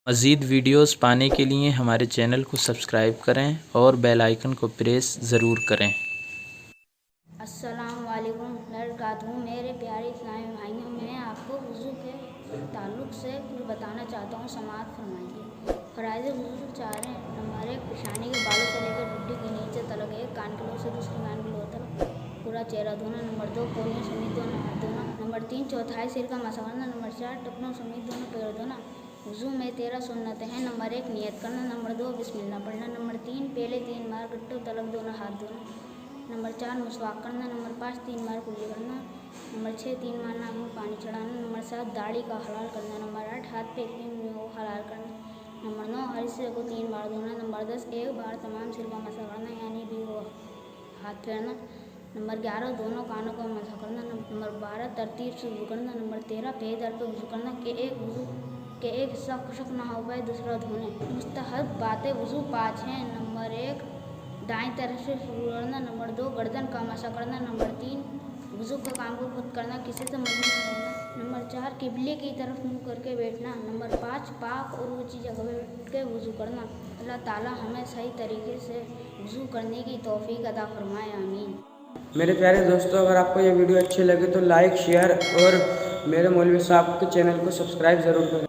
مزید ویڈیوز پانے کے لیے ہمارے چینل کو سبسکرائب کریں اور بیل آئیکن کو پریس ضرور کریں۔ السلام علیکم وبرکاتہ۔ میرے پیارے اسلامی بھائیوں، میں آپ کو وضو کے تعلق سے کچھ بتانا چاہتا ہوں، سماعت فرمائیے۔ فرائض وضو 4 ہیں۔ نمبر 1، پیشانی کے بالوں سے لے کر ڈڈی کے نیچے تلک ایک کان کے لوگ سے دوسری کان کے لوگ تلک پورا چہرہ دھونا۔ نمبر 2، کوہنیوں سمیت دونوں ہاتھ دھونا۔ نمبر 3، چوتھائی سر کا مسح کرنا۔ نمبر 4، ٹخنوں سمیت دونوں پیر دھونا۔ وضو میں 13 سنتیں ہیں۔ نمبر 1، نیت کرنا۔ نمبر 2، بسم اللہ پڑھنا۔ نمبر 3، پہلے 3 بار گٹوں تلک دونوں ہاتھ دھونا۔ نمبر 4، مسواک کرنا۔ نمبر 5، 3 بار کلی کرنا۔ نمبر 6، 3 بار ناک میں پانی چڑھانا۔ نمبر 7، داڑھی کا حلال کرنا۔ نمبر 8، ہاتھ پیر کی انگلیوں کو حلال کرنا۔ نمبر 9، ہر حصے کو 3 بار دھونا۔ نمبر 10، ایک بار تمام سر کا مسح کرنا، یعنی بھیگا ہاتھ پھیرنا۔ نمبر 11، دونوں کانوں کا مسح کرنا۔ نمبر 12، ترتیب سے وضو کرنا۔ نمبر 13، پے در پہ وضو کرنا کہ ایک حصہ خشک نہ ہو پائے دوسرا دھونے۔ مستحب باتیں وضو 5 ہیں۔ نمبر 1، دائیں طرف سے شروع کرنا۔ نمبر 2، گردن کا مسح کرنا۔ نمبر 3، وضو کے کام کو خود کرنا، کسی سے مدد نہیں لینا۔ نمبر 4، قبلے کی طرف منہ کر کے بیٹھنا۔ نمبر 5، پاک اور اونچی جگہ پہ بیٹھ کے وضو کرنا۔ اللہ تعالیٰ ہمیں صحیح طریقے سے وضو کرنے کی توفیق عطا فرمائے، آمین۔ میرے پیارے دوستو، اگر آپ کو یہ ویڈیو اچھی لگے تو لائک، شیئر اور میرے مولوی صاحب کے چینل کو سبسکرائب ضرور کریں۔